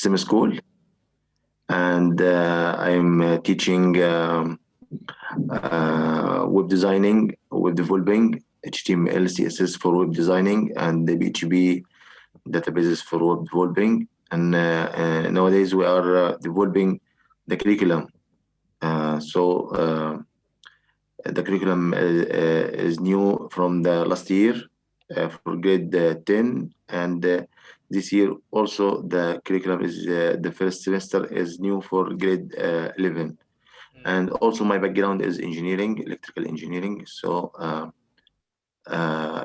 STEM school, and I'm teaching web designing, web developing, HTML, CSS for web designing, and the PHP databases for web developing. And nowadays we are developing the curriculum. So the curriculum is new from the last year for grade 10, and this year also the curriculum is the first semester is new for grade 11. And also my background is engineering, electrical engineering. So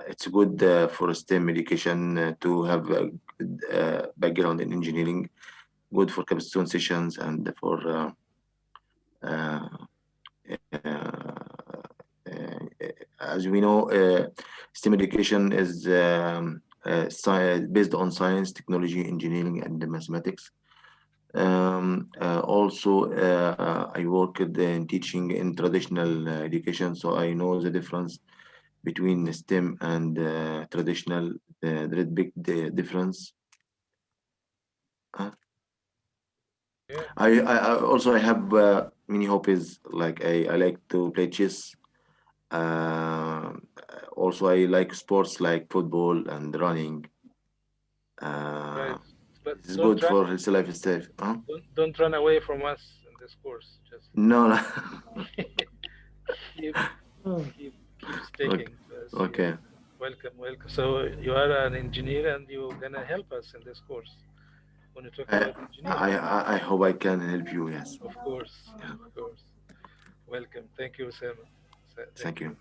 it's good for STEM education to have a good background in engineering, good for capstone sessions and for as we know, STEM education is based on science, technology, engineering, and mathematics. Also, I worked in teaching in traditional education, so I know the difference between STEM and traditional. There is big difference. I also I have many hobbies. Like I like to play chess. Also, I like sports like football and running. Right. But It's good for healthy lifestyle. Huh? don't run away from us in this course. Just No, no. keep sticking to us. Okay. Welcome. So you are an engineer and you're gonna help us in this course when you talk about engineering. I hope I can help you. Yes. Of course. Yeah. Of course. Welcome. Thank you, Sam. Thank you.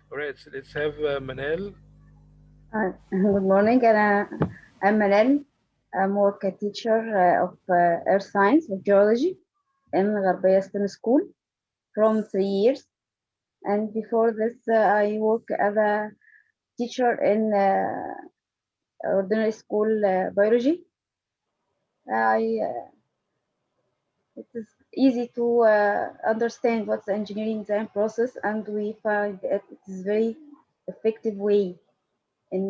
All right. So let's have Manel. Good morning. I'm Manel. I'm work a teacher of earth science and geology in Gharbiya STEM school from 3 years. And before this, I work as a teacher in ordinary school biology. It is easy to understand what's the engineering design process, and we find it is very effective way in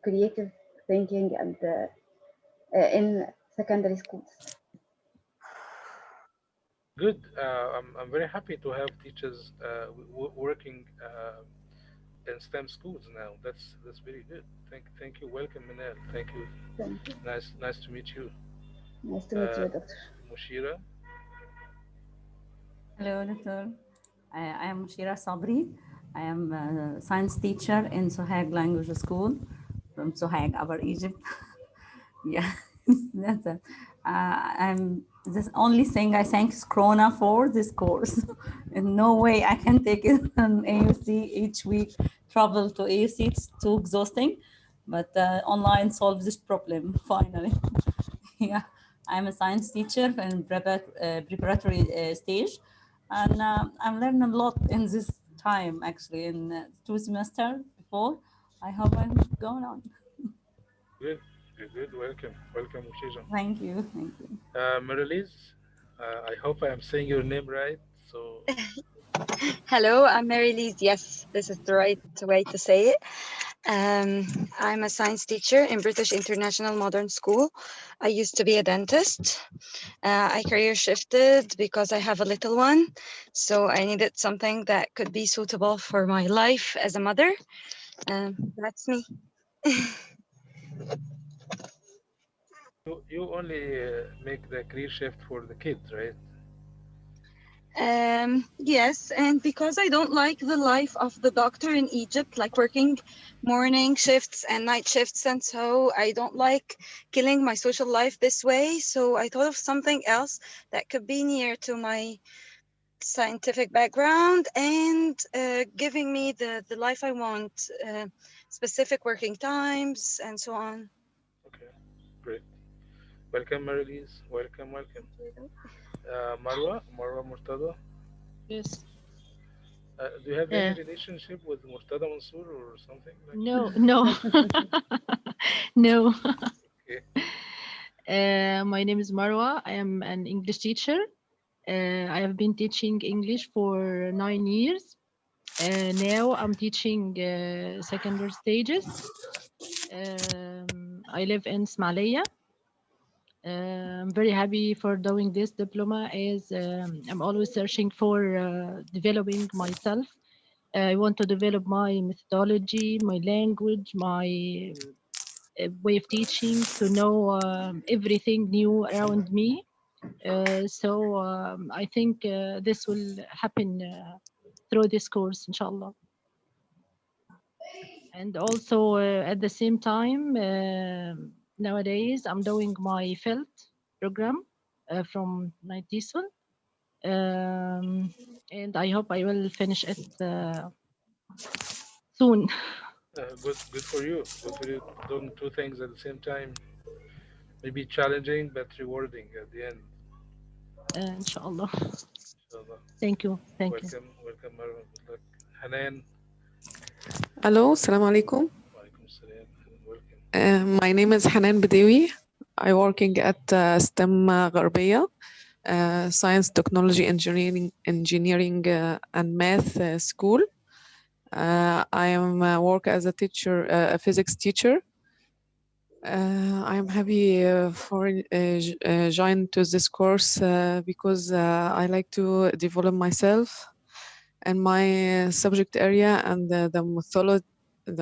creative thinking and in secondary schools. Good. I'm very happy to have teachers working in STEM schools now. That's very good. Thank you. Welcome, Manel. Thank you. Thank you. Nice to meet you. Nice to meet you, Doctor. Mushira. Hello, Doctor. I am Mushira Sabri. I am a science teacher in Sohag Language School from Sohag, Upper Egypt. Yeah, that's it. I'm the only thing I thank is Corona for this course. In no way I can take it on AUC each week. Travel to AUC, it's too exhausting, but online solves this problem finally. Yeah, I'm a science teacher in preparatory stage, and I'm learning a lot in this time actually in 2 semesters before. I hope I'm going on. Good. Welcome, Mushira. Thank you. Marilise, I hope I am saying your name right. So. Hello, I'm Mary-Lise. Yes, this is the right way to say it. I'm a science teacher in British International Modern School. I used to be a dentist. I career shifted because I have a little one, so I needed something that could be suitable for my life as a mother. That's me. You only make the career shift for the kids, right? Yes, and because I don't like the life of the doctor in Egypt, like working morning shifts and night shifts, and so I don't like killing my social life this way. So I thought of something else that could be near to my scientific background and giving me the life I want, specific working times and so on. Okay, great. Welcome, Marilise. Welcome. Marwa Murtada. Yes. Do you have any relationship with Murtada Mansour or something? Like no. No. Okay. My name is Marwa. I am an English teacher. I have been teaching English for 9 years. Now I'm teaching secondary stages. I live in Somalia. I'm very happy for doing this diploma as I'm always searching for developing myself. I want to develop my methodology, my language, my way of teaching, to know everything new around me. So I think this will happen through this course, inshallah. And also at the same time, nowadays I'm doing my FELT program from 90 and I hope I will finish it soon. Good for you. Good for you. Doing two things at the same time. Maybe challenging but rewarding at the end. Inshallah. Inshallah. Thank you. Thank you. Welcome, Marwa. Good luck. Hanan. Hello, Assalamu alaikum. Walaikum salam. Welcome. My name is Hanan Badawi. I working at STEM Gharbiya, Science, Technology, Engineering and Math School. I am work as a teacher, a physics teacher. I am happy for join to this course because I like to develop myself and my subject area and the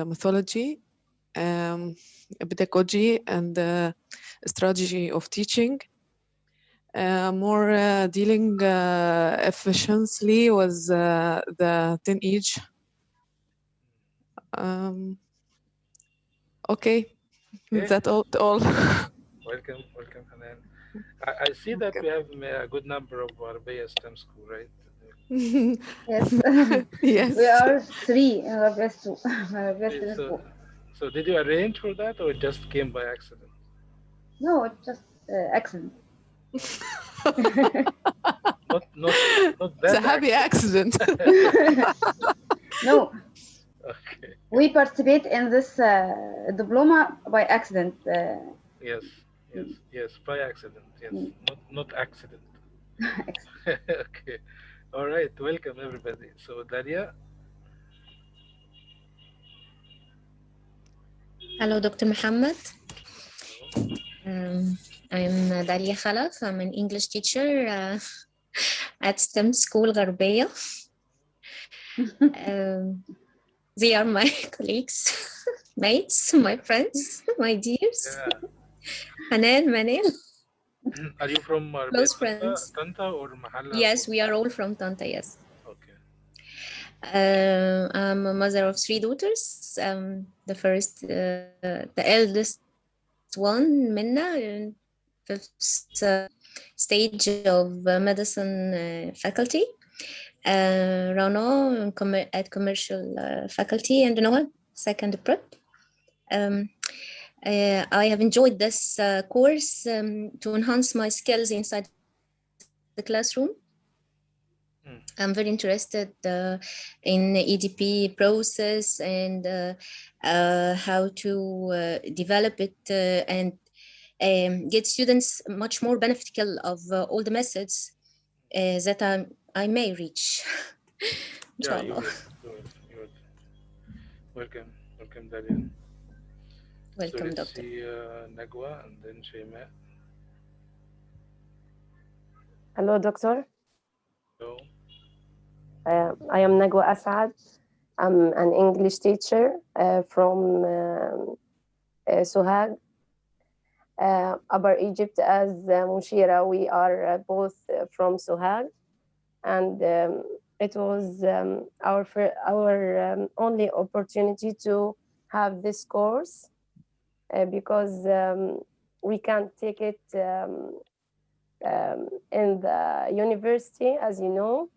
methodology, pedagogy, and strategy of teaching. More dealing efficiently with the teenage. Okay, that's all. Welcome, Hanan. I see that we have a good number of Arabiya STEM school, right? Yes. Yes. We are three in our best two. Our best in school. So did you arrange for that, or it just came by accident? No, it's just accident. Not that. It's a happy accident. No. Okay. We participate in this diploma by accident. Yes, by accident. Yes, not accident. Okay. All right. Welcome, everybody. So, Dalia. Hello, Dr. Muhammad. I'm Dalia Khalaf. I'm an English teacher at STEM School Gharbiya. They are my colleagues, mates, my friends, my dears. Hanan, Manil. Are you from close friends? Tanta or Mahalla? Yes, we are all from Tanta, yes. Okay. I'm a mother of 3 daughters. The first, the eldest one, Minna, in 5th stage of medicine faculty. Rano at commercial faculty, and Noah, 2nd prep. I have enjoyed this course to enhance my skills inside the classroom. I'm very interested in EDP process and how to develop it and get students much more beneficial of all the methods that I may reach. Inshallah. You would. Welcome, Dalia. Welcome, so let's Doctor. see Nagwa and then Shema. Hello, Doctor. Hello. I am Nagwa Asad. I'm an English teacher from Sohag, Upper Egypt. As Mushira, we are both from Sohag, and it was our only opportunity to have this course because we can't take it in the university, as you know.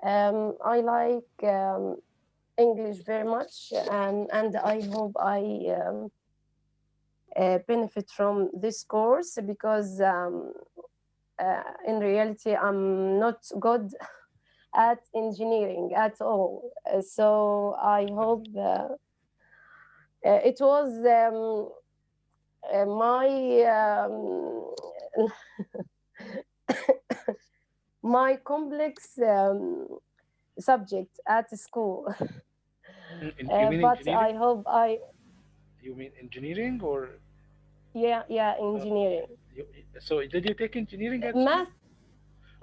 I like English very much, and I hope I benefit from this course because in reality I'm not good at engineering at all. So I hope it was my complex subject at school. But I hope I. You mean engineering or? Yeah, engineering. So did you take engineering at Math, school?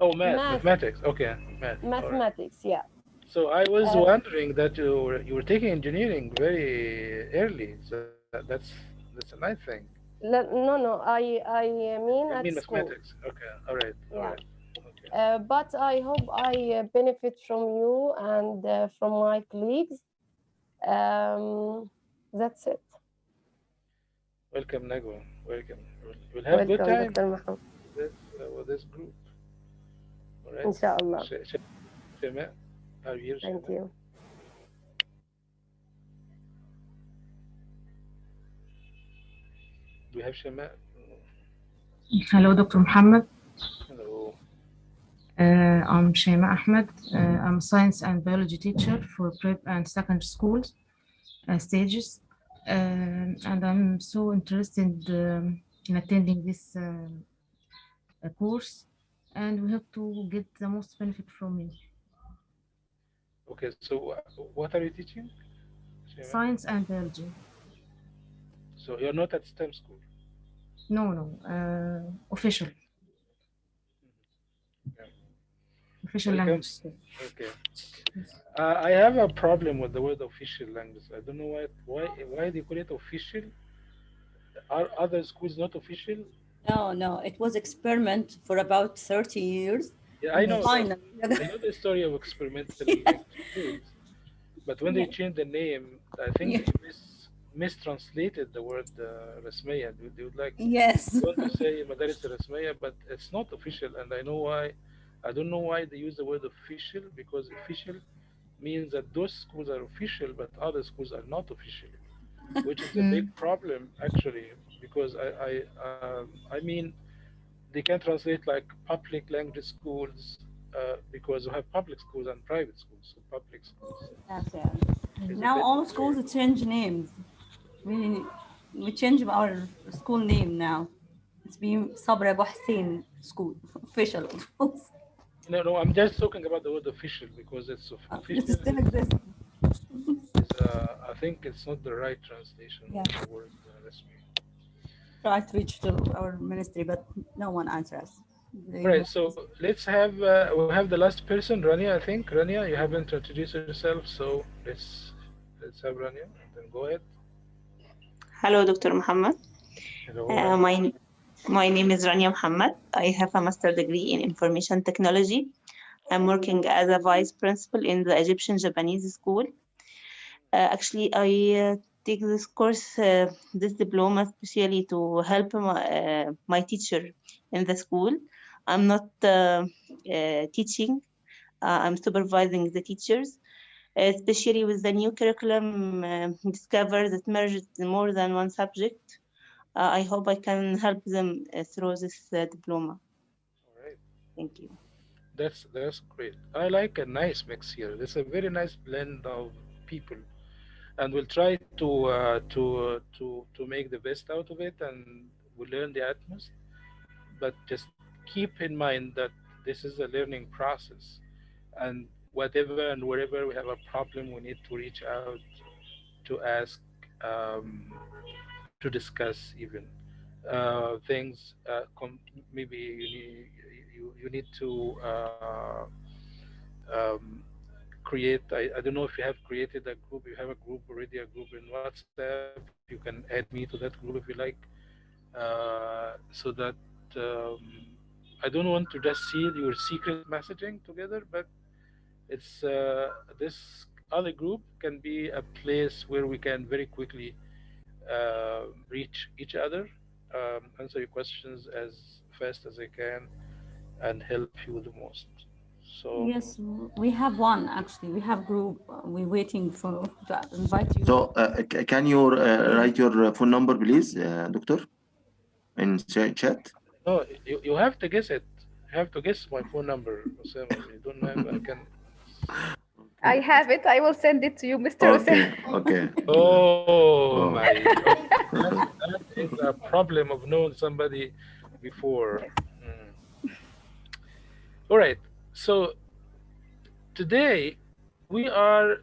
Oh, math, mathematics. Okay, math. All right. mathematics. Yeah. So I was Uh, wondering that you were taking engineering very early. So that's a nice thing. no, no. I You mean mean at school. mathematics? Okay. All right. All Yeah. right. Okay. But I hope I benefit from you and from my colleagues. That's it. Welcome, Nagwa. Welcome. We'll have good Welcome, time Dr. Mahmoud. with this group. All right. Inshallah. Shema, how are you, Thank Shema? you. Do we have Shema? Hello, Dr. Muhammad. Hello. I'm Shaima Ahmed. I'm a science and biology teacher for prep and secondary schools stages. And I'm so interested in attending this course, and we have to get the most benefit from it. Okay. So what are you teaching, Shema? Science and biology. So you're not at STEM school. No, official Yeah. language Welcome. school. Okay. I have a problem with the word official language. I don't know why they call it official. Are other schools not official? No, it was experiment for about 30 years. Yeah, I And know. finally, I know the story of experimental language schools, but when they yeah, changed the name, I think yeah, they mistranslated the word rasmiya. They would like yes. want to say madaris rasmiya, but it's not official, and I know why. I don't know why they use the word official, because official means that those schools are official, but other schools are not official, which is a big problem actually, because I mean they can translate like public language schools because we have public schools and private schools. So public schools That's it. is a Now bit all weird. schools change names. We we change our school name now. It's been Sabra Abu Hussein School official. No, I'm just talking about the word official because it's It official still exists. is I think it's not the right translation Yeah. of the word rasmi. Try to reach to our ministry, but no one answers. All right, so let's have we have the last person, Rania. I think Rania, you haven't introduced yourself, so let's have Rania and then go ahead. Hello, Dr. Muhammad. Hello, Uh, Rania. my name is Rania Muhammad. I have a master's degree in information technology. I'm working as a vice principal in the Egyptian Japanese school. Actually, I take this course, this diploma, especially to help my teacher in the school. I'm not teaching. I'm supervising the teachers, especially with the new curriculum Discover that merged more than one subject. I hope I can help them through this diploma. All right. Thank you. That's great. I like a nice mix here. It's a very nice blend of people, and we'll try to make the best out of it, and we'll learn the utmost. But just keep in mind that this is a learning process, and whatever and wherever we have a problem, we need to reach out to ask, um, to discuss even things. Maybe you need to um, create. I don't know if you have created a group. You have a group already, a group in WhatsApp. You can add me to that group if you like, so that um, I don't want to just see your secret messaging together, but it's this other group can be a place where we can very quickly reach each other, answer your questions as fast as I can, and help you the most. So Yes, we have one actually. We have group. We're waiting for to invite you. So can you write your phone number, please, doctor, in chat? no, you have to guess it. You have to guess my phone number, Osama. You don't have. I can. I have it. I will send it to you, Mr. Okay, Hussein. okay. Oh my God. That is a problem of knowing somebody before. All right. So today we are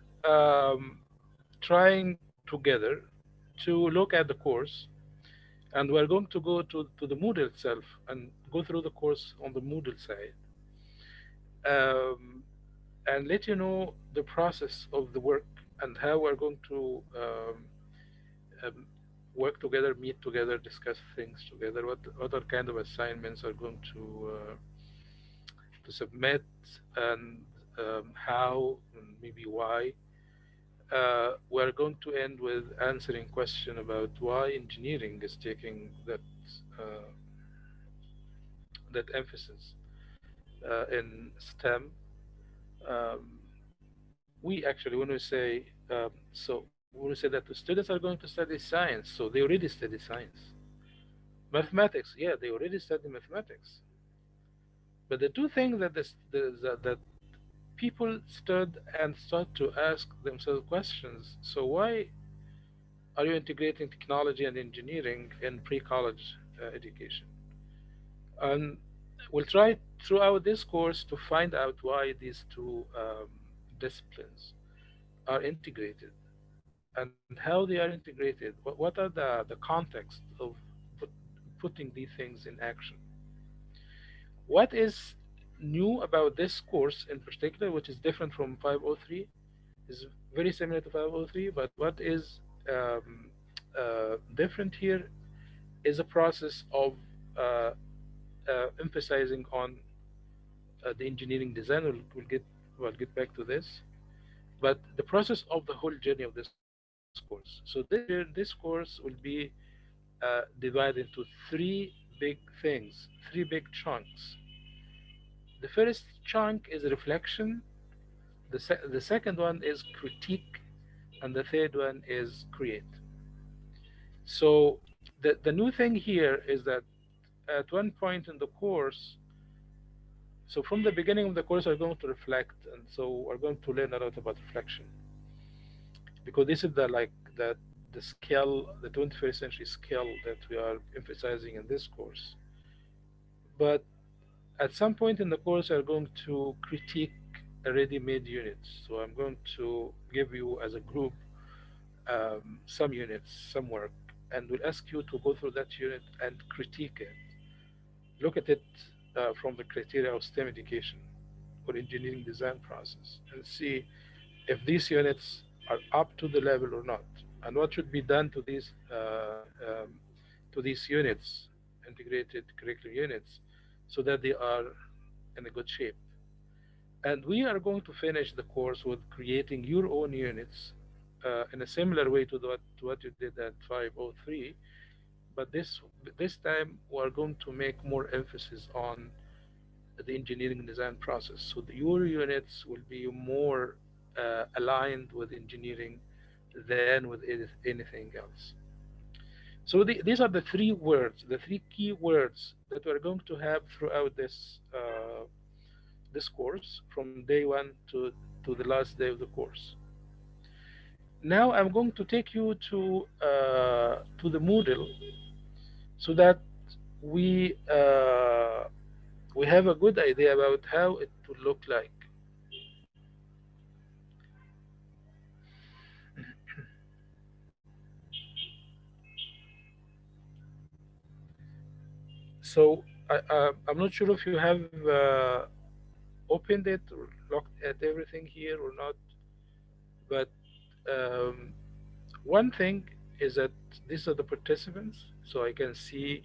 trying together to look at the course And we're going to go to the Moodle itself and go through the course on the Moodle side, and let you know the process of the work and how we're going to um, work together, meet together, discuss things together, what other kind of assignments are going to submit, and how and maybe why. We're going to end with answering question about why engineering is taking uh, that emphasis in STEM. Um, we actually, when we say when we say that the students are going to study science, so they already study science. Mathematics, yeah, they already study mathematics. But the two things that people stood and start to ask themselves questions. So why are you integrating technology and engineering in pre-college education? And we'll try throughout this course to find out why these two disciplines are integrated and how they are integrated. What are the context of putting these things in action? What is new about this course in particular, which is different from 503, is very similar to 503, but what is different here is a process of uh, emphasizing on the engineering design. We'll get back to this, but the process of the whole journey of this course. So this course will be divided into three big things, three big chunks. The first chunk is reflection. The second one is critique, and the third one is create. So the new thing here is that at one point in the course, so from the beginning of the course, we're going to reflect, and so we're going to learn a lot about reflection, because this is the skill, the 21st century skill that we are emphasizing in this course. But at some point in the course, we're going to critique already made units. So I'm going to give you as a group some units, some work, and we'll ask you to go through that unit and critique it. Look at it from the criteria of STEM education or engineering design process and see if these units are up to the level or not, and what should be done to these units, integrated curriculum units, so that they are in a good shape. And we are going to finish the course with creating your own units in a similar way to what you did at 503, but this time we're going to make more emphasis on the engineering design process. So your units will be more aligned with engineering than with anything else. So these are the three words, the three key words that we're going to have throughout this course from day one to the last day of the course. Now I'm going to take you to the Moodle so that we uh, we have a good idea about how it would look like. So I'm not sure if you have opened it or looked at everything here or not, but um, one thing is that these are the participants, so I can see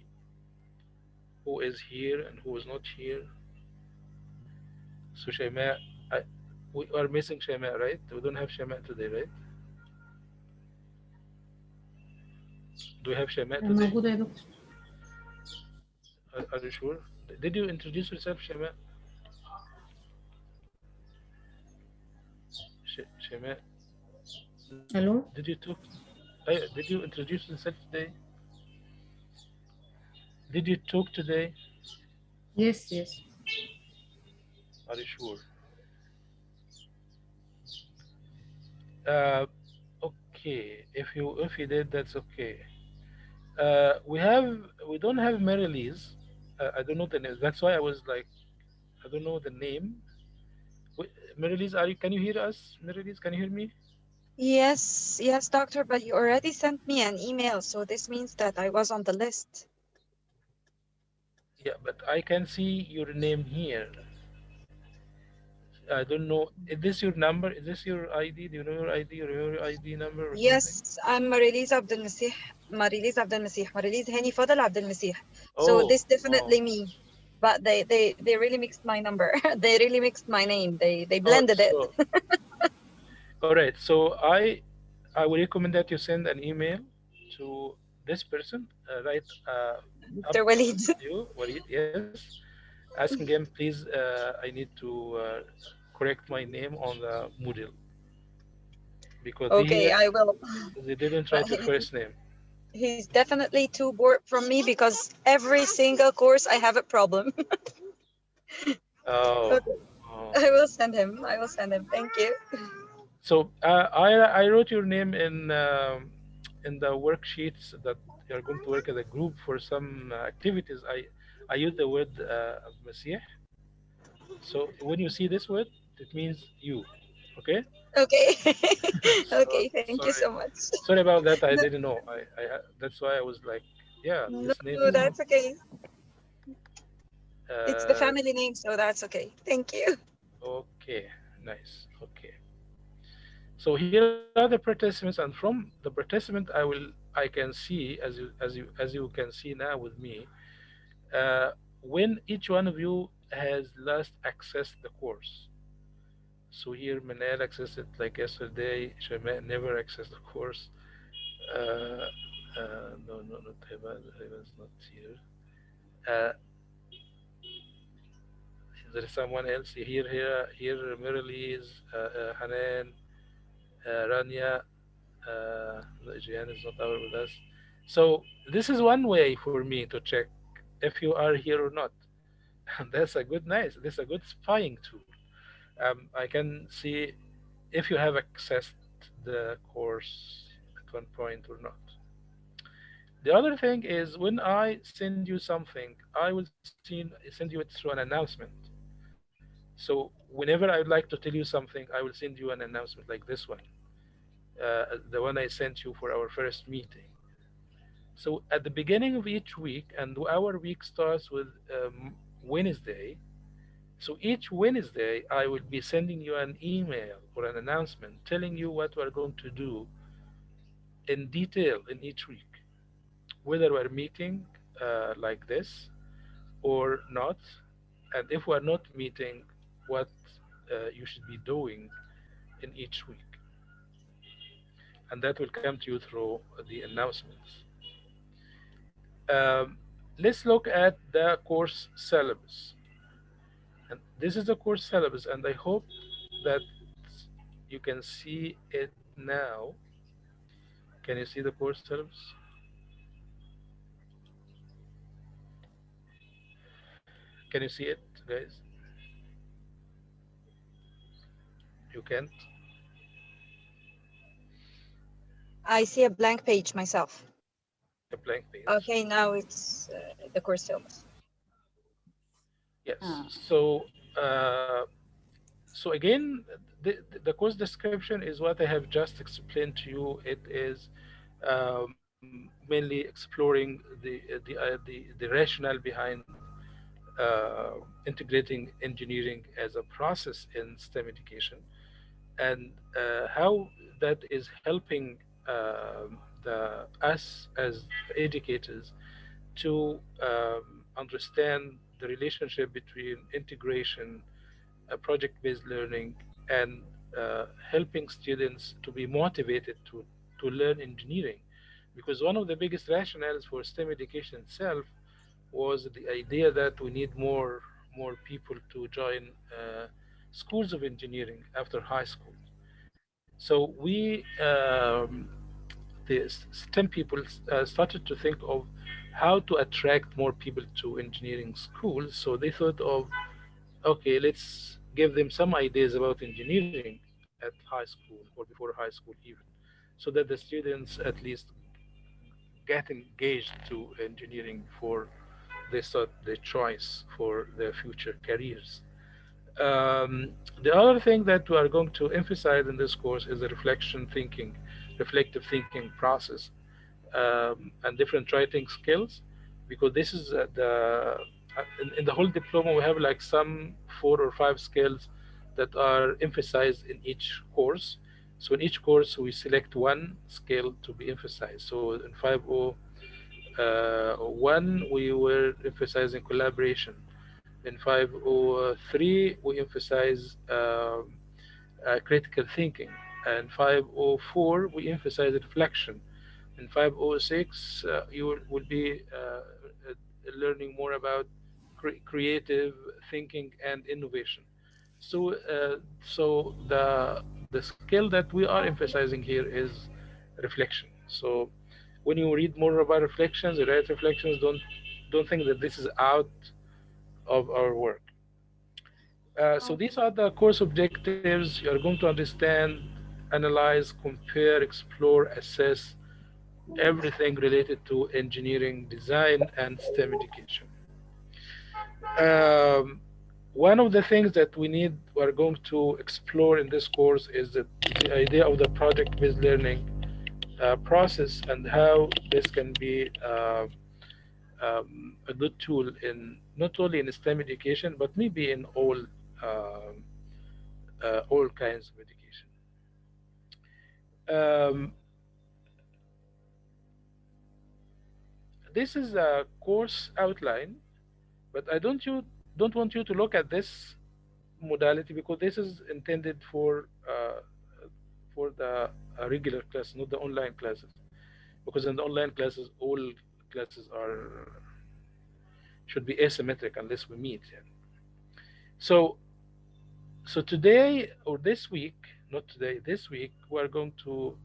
who is here and who is not here. So Shaima, we are missing Shaima, right? We don't have Shaima today, right? Do we have Shaima today? موجودة يا دكتور. Are you sure? Did you introduce yourself, Shaima? Shaima, ألو. did you talk? Did you introduce yourself today? Did you talk today? Yes, yes. Are you sure? Uh, okay. If you did, that's okay. We don't have Mary Lee's. I don't know the name. That's why I was like, I don't know the name. Mary Lee's, can you hear us? Mary Lee's, can you hear me? Yes, yes, doctor, but you already sent me an email, so this means that I was on the list. Yeah, but I can see your name here. I don't know. Is this your number? Is this your ID? Do you know your ID or your ID number or something? Yes, I'm Marilise Abdel Masih. Marilise Abdel Masih. Marilise Hani Fadel Abdel Masih. So Oh, this definitely me. But they really mixed my number. They really mixed my name. They oh, blended it. so all right. So I would recommend that you send an email to this person, right up Dr. Walid. you, Walid, yes, asking him, please, I need to correct my name on the Moodle because Okay, here I will. they didn't But write your first name. he's definitely too bored from me because every single course I have a problem. Oh, Okay, oh. I will send him. I will send him. Thank you. So I wrote your name in the worksheets that you're going to work as a group for some activities. I use the word Masih. So when you see this word, it means you. Okay. Okay. So Okay, thank you sorry, so much. sorry about that. I No, didn't know. That's why I was like, yeah, no, this name is not. that's okay. It's the Uh, family name, so that's okay. Thank you. okay, nice. Okay. So here are the participants, and from the participant, I can see as you can see now with me, uh, when each one of you has last accessed the course. So here Manal accessed it like yesterday. Shema never accessed the course. No, no, not Heba. Heba's not here. Uh, there is someone else here. Mirali's, Hanan, Rania. Jian is not out with us. So this is one way for me to check if you are here or not. And that's a good nice. This is a good spying tool. I can see if you have accessed the course at one point or not. The other thing is when I send you something, I will send you it through an announcement. So whenever I would like to tell you something, I will send you an announcement like this one, the one I sent you for our first meeting. So at the beginning of each week, and our week starts with Wednesday. So each Wednesday, I will be sending you an email or an announcement telling you what we're going to do in detail in each week, whether we're meeting like this or not, and if we're not meeting, what you should be doing in each week. And that will come to you through the announcements. Um, let's look at the course syllabus. And this is the course syllabus, and I hope that you can see it now. Can you see the course syllabus? Can you see it, guys? You can't? I see a blank page myself. A blank page. Okay, now it's the course syllabus. Yes. So, so again, the course description is what I have just explained to you. It is mainly exploring the rationale behind integrating engineering as a process in STEM education, and how that is helping us as educators to understand the relationship between integration, project-based learning, and helping students to be motivated to learn engineering. Because one of the biggest rationales for STEM education itself was the idea that we need more people to join schools of engineering after high school. So the STEM people started to think of how to attract more people to engineering schools. So they thought of, okay, let's give them some ideas about engineering at high school or before high school even, so that the students at least get engaged to engineering before they start their choice for their future careers. The other thing that we are going to emphasize in this course is the reflection thinking, reflective thinking process, and different writing skills, because this is in the whole diploma we have like some 4 or 5 skills that are emphasized in each course. So in each course we select one skill to be emphasized. So in 501 we were emphasizing collaboration. In 503 we emphasize critical thinking, and 504 we emphasize reflection. In 506, you will be learning more about creative thinking and innovation. So the skill that we are emphasizing here is reflection. So when you read more about reflections, you write reflections, don't think that this is out of our work. So these are the course objectives. You are going to understand, analyze, compare, explore, assess everything related to engineering design and STEM education. Um, One of the things that we're going to explore in this course is the idea of the project-based learning process, and how this can be a good tool in not only in STEM education but maybe in all kinds of education. Um, this is a course outline, but I don't want you to look at this modality, because this is intended for the regular class, not the online classes. Because in the online classes, all classes should be asymmetric unless we meet. Yeah. So today, or this week, not today, this week, we're going to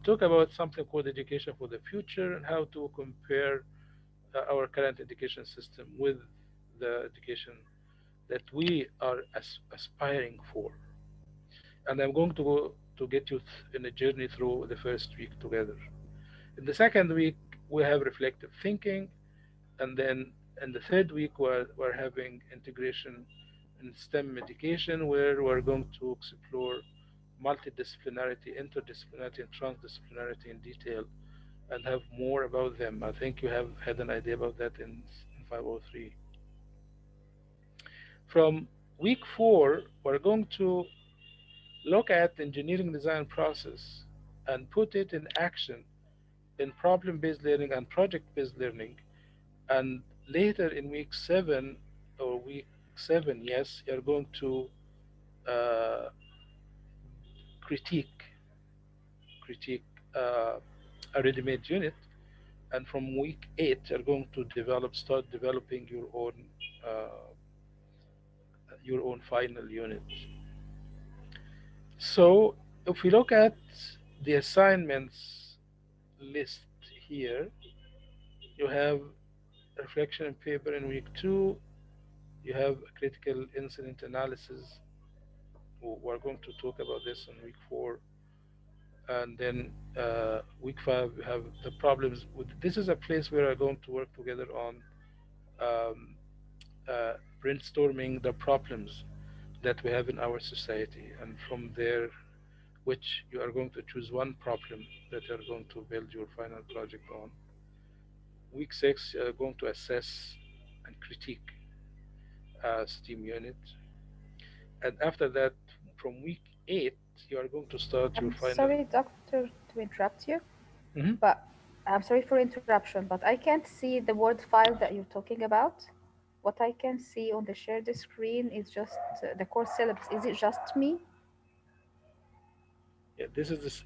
talk about something called education for the future, and how to compare our current education system with the education that we are aspiring for. And I'm going to go to get you in a journey through the first week together. In the second week, we have reflective thinking, and then in the third week, we're having integration in STEM education, where we're going to explore multidisciplinarity, interdisciplinarity, and transdisciplinarity in detail, and have more about them. I think you have had an idea about that in 503. From week 4, we're going to look at the engineering design process and put it in action in problem-based learning and project-based learning. And later in week 7, or week 7, yes, you're going to uh, critique a ready-made unit. And from week 8, you're going to start developing your own final unit. So if we look at the assignments list here, you have reflection and paper in week 2. You have critical incident analysis. We're going to talk about this in week 4. And then week 5, we have the problems. This is a place where we're going to work together on um, brainstorming the problems that we have in our society. And from there, which you are going to choose one problem that you're going to build your final project on. Week 6, you're going to assess and critique STEAM unit. And after that, from week 8, you are going to start your final. Sorry, doctor, to interrupt you, Mm-hmm. but I'm sorry for interruption, but I can't see the Word file that you're talking about. What I can see on the shared screen is just the course syllabus. Is it just me? Yeah, this is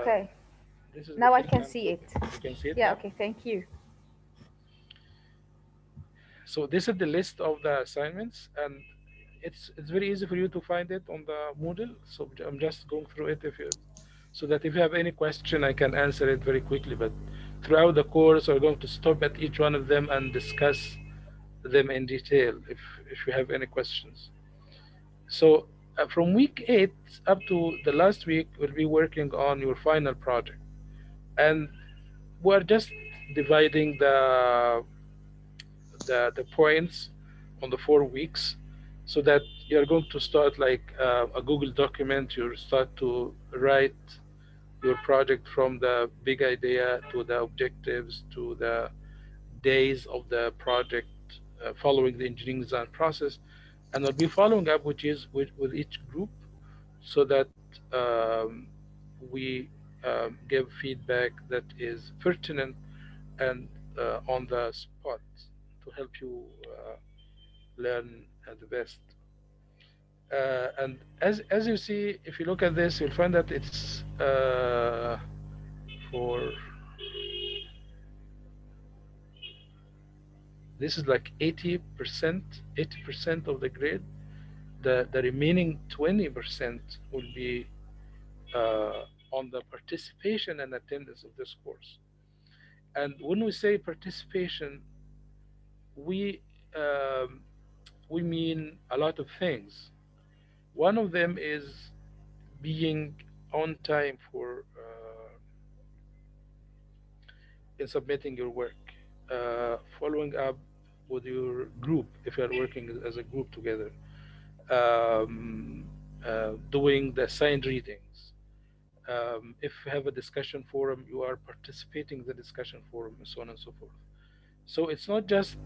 Okay, this is now the I list can I'm see talking. it. You can see it Yeah, now. okay, thank you. So this is the list of the assignments, and it's very easy for you to find it on the Moodle. So I'm just going through it so that if you have any question, I can answer it very quickly. But throughout the course, we're going to stop at each one of them and discuss them in detail if you have any questions. So from week 8 up to the last week, we'll be working on your final project, and we're just dividing the points on the 4 weeks. so that you're going to start like a Google document. You start to write your project from the big idea to the objectives to the days of the project, following the engineering design process, and I'll be following up with each group so that we give feedback that is pertinent and on the spot to help you learn the best. And as you see, if you look at this, you'll find that it's for this is like 80% of the grade. The remaining 20% will be on the participation and attendance of this course. And when we say participation, we um, we mean a lot of things. One of them is being on time for in submitting your work, following up with your group if you are working as a group together, doing the assigned readings. If you have a discussion forum, you are participating in the discussion forum, and so on and so forth. So it's not just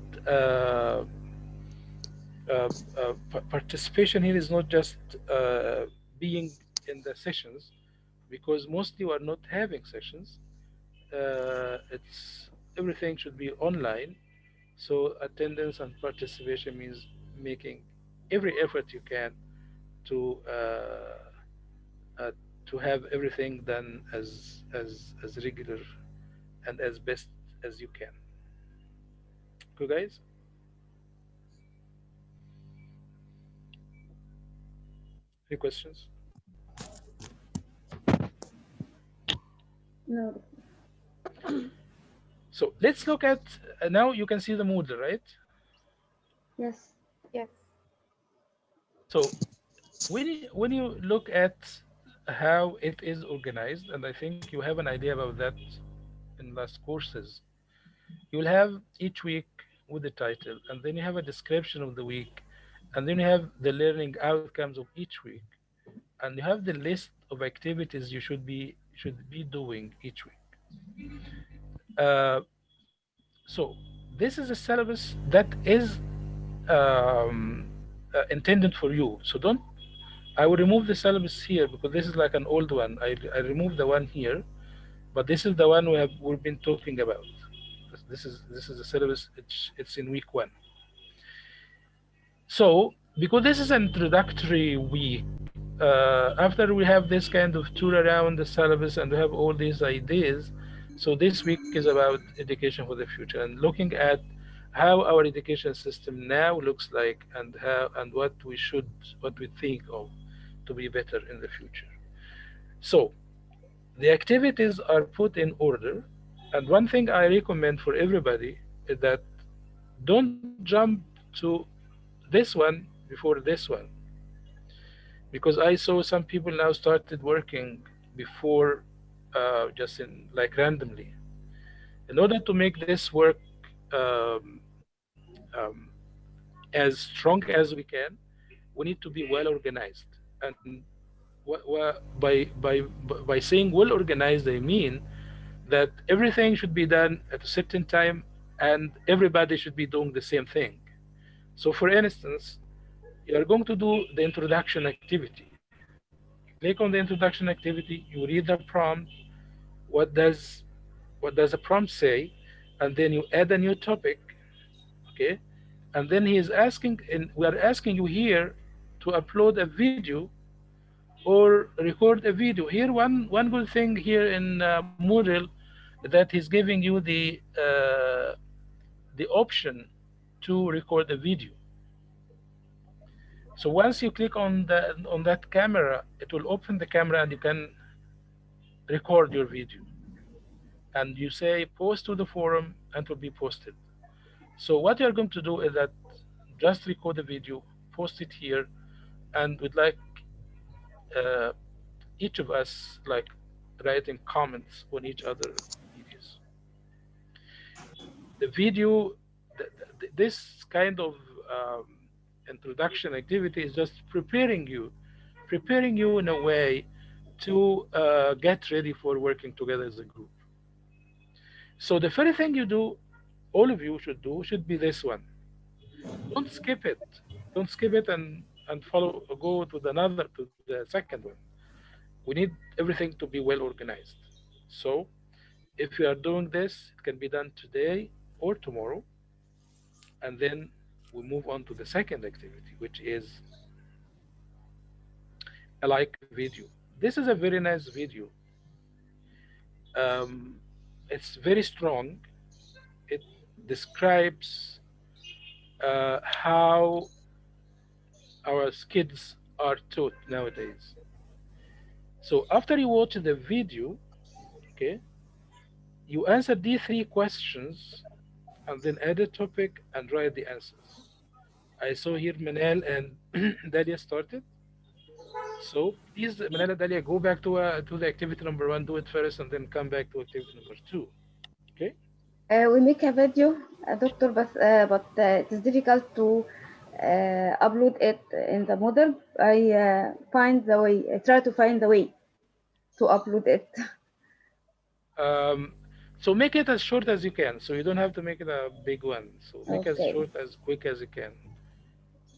participation here is not just being in the sessions, because mostly we are not having sessions. It's everything should be online. So attendance and participation means making every effort you can to to have everything done as regular and as best as you can. Okay, guys. Any questions? No. So let's look at now. You can see the Moodle, right? Yes. Yes. So when you look at how it is organized, and I think you have an idea about that in last courses, you will have each week with the title, and then you have a description of the week, and then you have the learning outcomes of each week, and you have the list of activities you should be doing each week. So this is a syllabus that is intended for you. So don't. I will remove the syllabus here because this is like an old one. I removed the one here, but this is the one we've been talking about. This is the syllabus. It's in week 1. So because this is an introductory week, after we have this kind of tour around the syllabus and we have all these ideas, so this week is about education for the future and looking at how our education system now looks like and what we think of to be better in the future. So the activities are put in order, and one thing I recommend for everybody is that don't jump to this one before this one, because I saw some people now started working before, just in like randomly. In order to make this work um, um, as strong as we can, we need to be well organized. And by saying well organized, I mean that everything should be done at a certain time and everybody should be doing the same thing. So for instance, you are going to do the introduction activity. You click on the introduction activity, you read the prompt, what does the prompt say, and then you add a new topic, okay? And then he is asking, and we are asking you here to upload a video or record a video. Here, one good thing here in Moodle, that he's giving you the option to record a video. So once you click on that camera, it will open the camera and you can record your video. And you say post to the forum and it will be posted. So what you're going to do is that just record the video, post it here, and we'd like uh, each of us like writing comments on each other videos. The video, this kind of introduction activity is just preparing you in a way to get ready for working together as a group. So the first thing you do, all of you should do, should be this one. Don't skip it. Don't skip it and follow, go to the second one. We need everything to be well organized. So if you are doing this, it can be done today or tomorrow, and then we move on to the second activity, which is a like video. This is a very nice video. It's very strong. It describes how our kids are taught nowadays. So after you watch the video, okay, you answer these three questions and then add a topic and write the answers. I saw here Manal and Dalia started. So please, Manal and Dalia, go back to the activity number 1, do it first, and then come back to activity number 2. Okay? We make a video, doctor, but it is difficult to upload it in the model. I find the way. I try to find the way to upload it. So make it as short as you can. So you don't have to make it a big one. So make it as Okay. short, as quick as you can.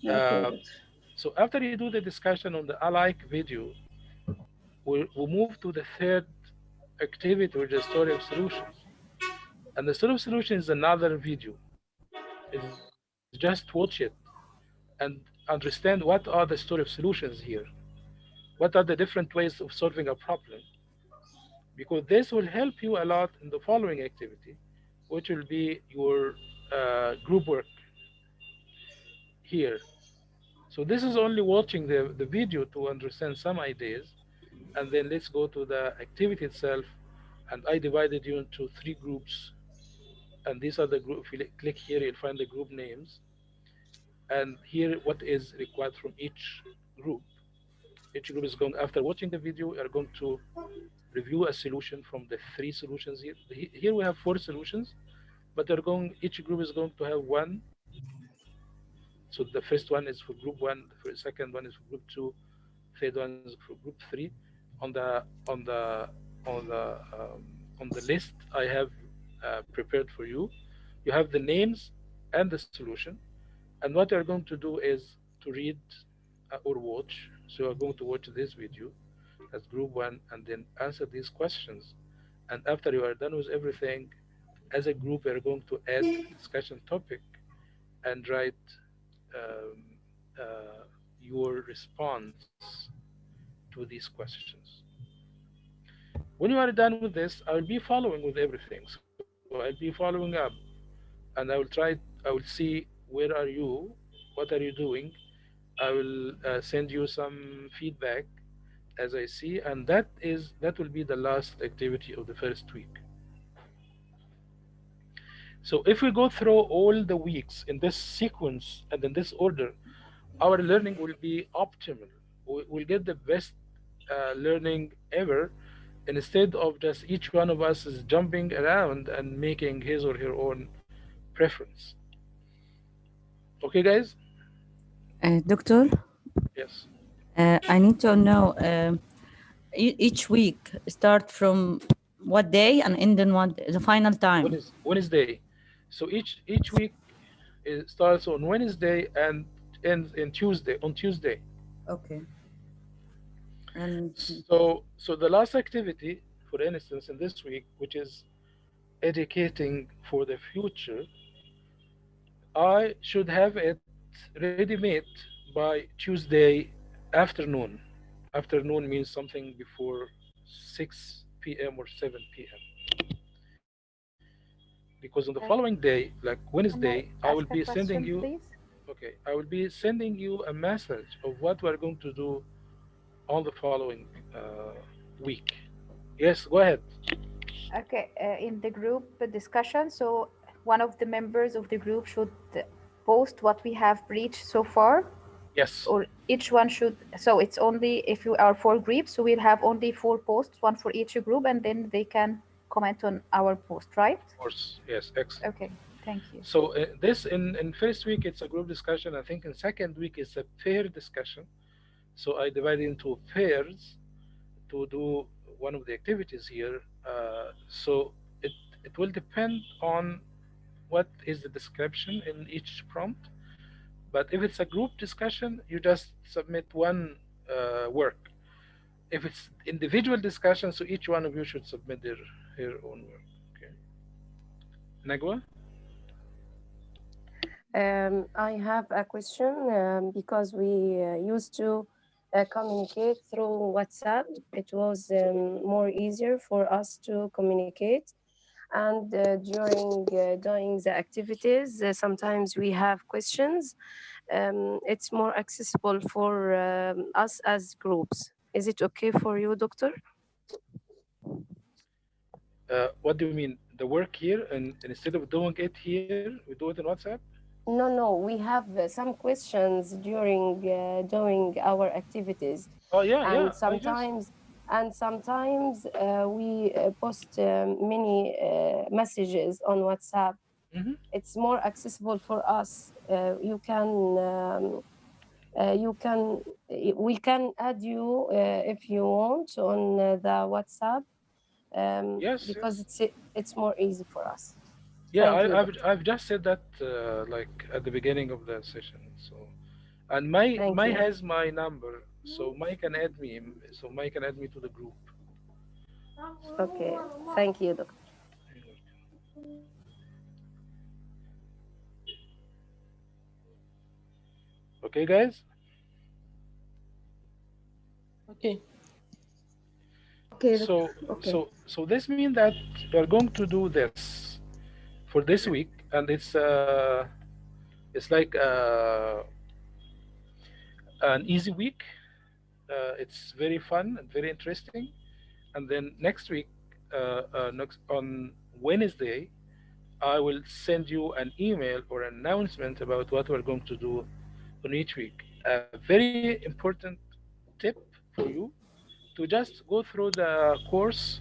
Okay. So after you do the discussion on the alike video, we'll move to the third activity, which is story of solutions. And the story of solutions is another video. It's just watch it and understand what are the story of solutions here. What are the different ways of solving a problem? Because this will help you a lot in the following activity, which will be your group work here. So this is only watching the video to understand some ideas, and then let's go to the activity itself. And I divided you into 3 groups, and these are the group. If you click here, you'll find the group names, and here what is required from each group. Each group is going, after watching the video, are going to review a solution from the 3 solutions here. Here we have 4 solutions, but they're going, each group is going to have 1. So the first one is for group 1, the second one is for group 2, third one is for group 3. On the list I have prepared for you, you have the names and the solution. And what you're going to do is to read or watch. So you're going to watch this video as group 1 and then answer these questions. And after you are done with everything, as a group, you're going to add a discussion topic and write your response to these questions. When you are done with this, I will be following with everything. So I'll be following up, and I will see where are you, what are you doing. I will send you some feedback as I see, and that will be the last activity of the first week. So if we go through all the weeks in this sequence and in this order, our learning will be optimal. We'll get the best learning ever, instead of just each one of us is jumping around and making his or her own preference. Okay, guys? Doctor, Yes. I need to know each week start from what day and end in what the final time. Wednesday. So each week it starts on Wednesday and ends on Tuesday. Okay. And so the last activity, for instance, in this week, which is educating for the future, I should have it ready-made by Tuesday afternoon. Afternoon means something before 6 p.m. or 7 p.m. Because on the following day, like Wednesday, I will be sending you. Please? Okay, I will be sending you a message of what we're going to do on the following week. Yes, go ahead. Okay, in the group discussion, so one of the members of the group should post what we have reached so far. Yes. Or each one should, so it's only if you are 4 groups, so we'll have only 4 posts, one for each group, and then they can comment on our post, right? Of course, yes, excellent. Okay, Thank you. So this in first week it's a group discussion. I think in second week it's a pair discussion. So I divide into pairs to do one of the activities here. So it will depend on what is the description in each prompt. But if it's a group discussion, you just submit one work. If it's individual discussion, so each one of you should submit her own work. Okay. Nagwa? I have a question because we used to communicate through WhatsApp. It was more easier for us to communicate. And during doing the activities, sometimes we have questions. It's more accessible for us as groups. Is it okay for you, Doctor? What do you mean? The work here, and instead of doing it here, we do it in WhatsApp? No, we have some questions during doing our activities. Oh yeah, yeah. And sometimes we post many messages on WhatsApp. Mm-hmm. It's more accessible for us. We can add you if you want on the WhatsApp. Yes, Because yes. it's more easy for us. Yeah, Thank you, I've just said that like at the beginning of the session. So, and Mai Thank you. has my number, so Mai can add me. So Mai can add me to the group. Okay, thank you, Doctor. Okay, guys. Okay. Okay. So this means that we are going to do this for this week, and it's like an easy week. It's very fun and very interesting. And then next week, next on Wednesday, I will send you an email or an announcement about what we're going to do on each week. A very important tip for you to just go through the course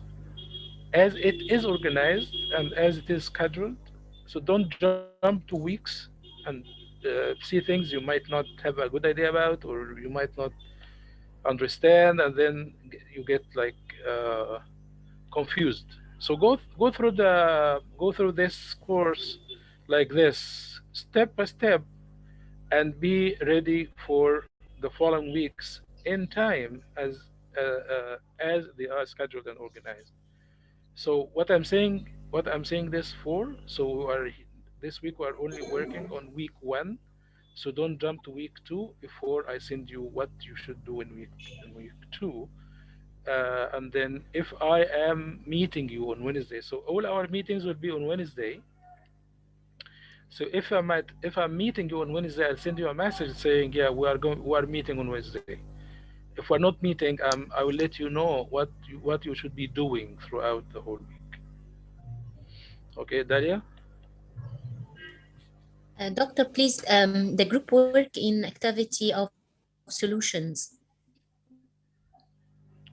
as it is organized and as it is scheduled. So don't jump to weeks and see things you might not have a good idea about, or you might not understand, and then you get like confused. So go through this course like this, step by step, and be ready for the following weeks in time as they are scheduled and organized. So what I'm saying this for, so this week we are only working on week 1, so don't jump to week 2 before I send you what you should do in week 2. And then if I am meeting you on Wednesday, so all our meetings will be on Wednesday. So if I'm meeting you on Wednesday, I'll send you a message saying, yeah, we are meeting on Wednesday. If we're not meeting, I will let you know what you should be doing throughout the whole week. Okay, Dalia? Doctor, please, the group work in activity of solutions.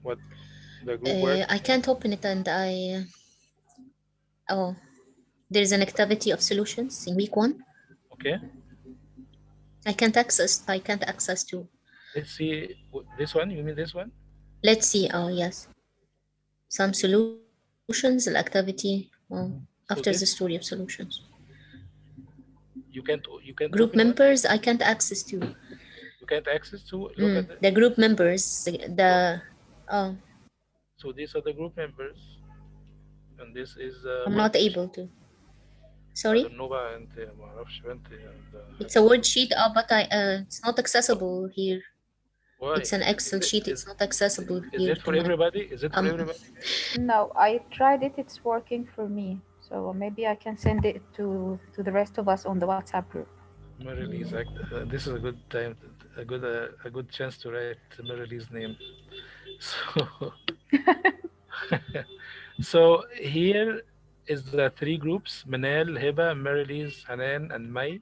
What? The group work? I can't open it, and oh, there's an activity of solutions in week 1. Okay. I can't access to. Let's see this one. You mean this one? Let's see. Oh, yes. Some solutions, the activity. After the story of solutions. You can't Group members. I can't access to. You can't access to. Look at the group members. So these are the group members, and this is. I'm not able to. Sorry. It's a word sheet, but it's not accessible here. Why? It's an Excel sheet. It's not accessible here. Is it for everybody? Is it for everybody? No, I tried it. It's working for me. So maybe I can send it to the rest of us on the WhatsApp group. Marilee's this is a good time, a good chance to write Marilee's name. So, so here is the 3 groups: Manal, Hiba, Marilee's, Hanan, and Mai,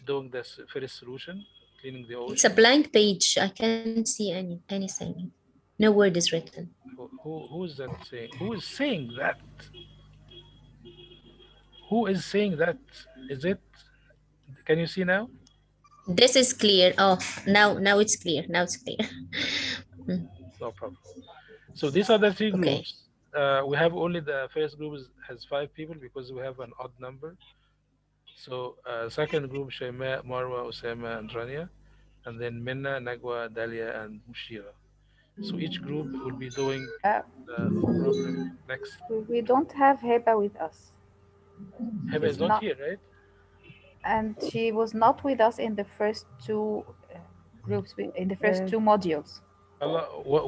doing this first solution, cleaning the ocean. It's a blank page. I can't see anything. No word is written. Who is that saying? Who is saying that? Who is saying that? Is it? Can you see now? This is clear. Oh, now it's clear. Now it's clear. No problem. So these are the three Okay. groups. We have only the first group has 5 people because we have an odd number. So second group, Shayma, Marwa, Osama, and Rania, and then Minna, Nagwa, Dalia, and Mushira. So each group will be doing the problem next. We don't have Heba with us. Heba is She's not not, here, right? and she was not with us in the first two groups, in the first two modules. Allah,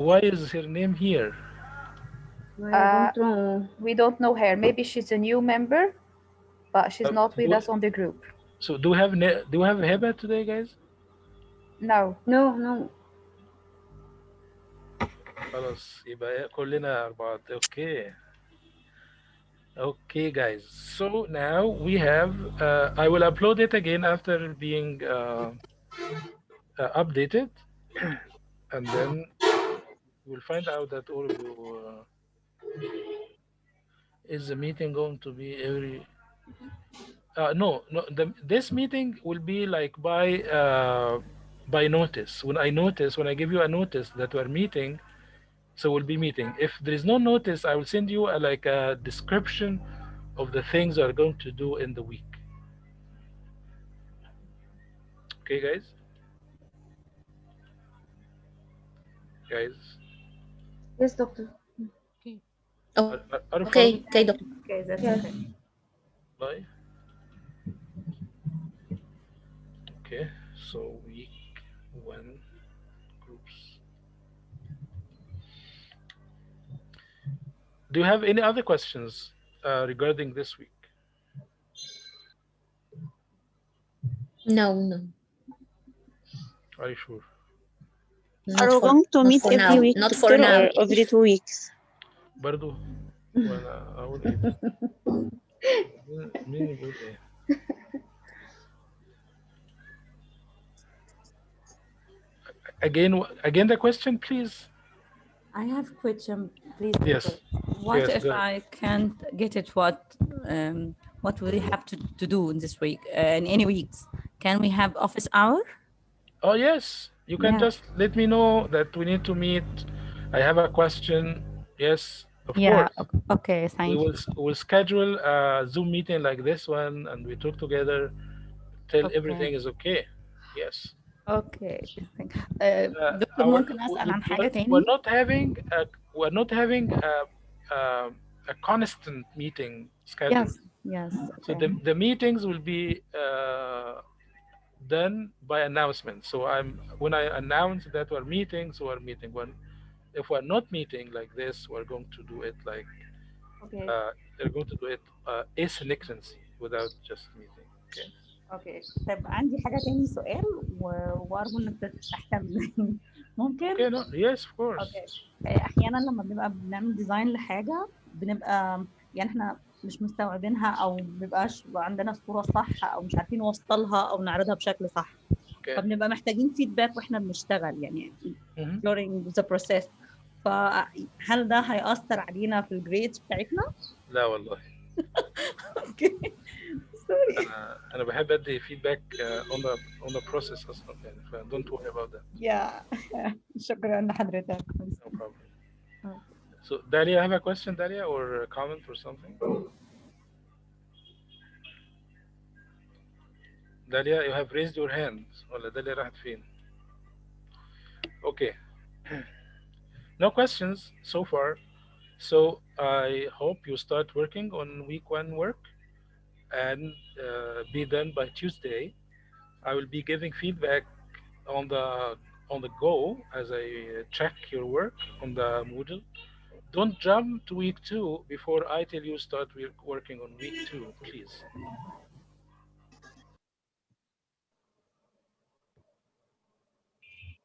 why is her name here? I don't know. We don't know her. Maybe she's a new member, but she's not with us on the group. So do we have Heba today, guys? No. No. خلاص يبقى كلنا 4. Okay, guys. So now we have. I will upload it again after being updated, and then we'll find out that all of you. Is the meeting going to be every? No. This meeting will be like by notice. When I give you a notice that we're meeting, so we'll be meeting. If there is no notice, I will send you like a description of the things we're going to do in the week. Okay, guys. Yes, doctor. Okay. Okay, doctor. Okay, that's Yes. okay. Bye. Okay, so week 1 groups. Do you have any other questions regarding this week? No. Are you sure? Are we going to meet every week, Not doctor, for now. or every 2 weeks? برضو وانا اقول ايه ده؟ مين يقول ايه؟ Again the question, please. I have a question, please. Yes. What Yes, if go ahead. I can't get it? What will we have to do in this week? In any weeks, can we have office hour? Oh yes, you can just let me know that we need to meet. I have a question. Yes, of course. Okay, thank you. We'll schedule a Zoom meeting like this one, and we talk together till everything is okay. Yes. Okay. دكتور ممكن أسأل عن حاجة تاني؟ We're not having a constant meeting schedule. Yes. So the meetings will be done by announcement. So when I announce that we're meeting, so we're meeting. If we're not meeting like this, we're going to do it like they're going to do it asynchronously without just meeting. Okay. اوكي طيب عندي حاجه تاني سؤال وارجو انك تحتمل ممكن؟ Okay, no. Yes, of course. اوكي احيانا لما بنبقى بنعمل ديزاين لحاجه بنبقى يعني احنا مش مستوعبينها او مبيبقاش عندنا صوره صح او مش عارفين نوصلها او نعرضها بشكل صح. فبنبقى محتاجين فيدباك واحنا بنشتغل يعني during the process. فهل ده هيأثر علينا في الجريدز بتاعتنا؟ لا والله. اوكي. أنا بحب أدي feedback on the process أصلا يعني ف don't worry about that. Yeah. شكرا لحضرتك. No problem. So Dalia, I have a question, Dalia, or a comment or something? Dalia, you have raised your hand. ولا Dalia راحت فين? Okay. No questions so far. So I hope you start working on week 1 work and be done by Tuesday. I will be giving feedback on the go as I check your work on the Moodle. Don't jump to week 2 before I tell you start working on week 2, please.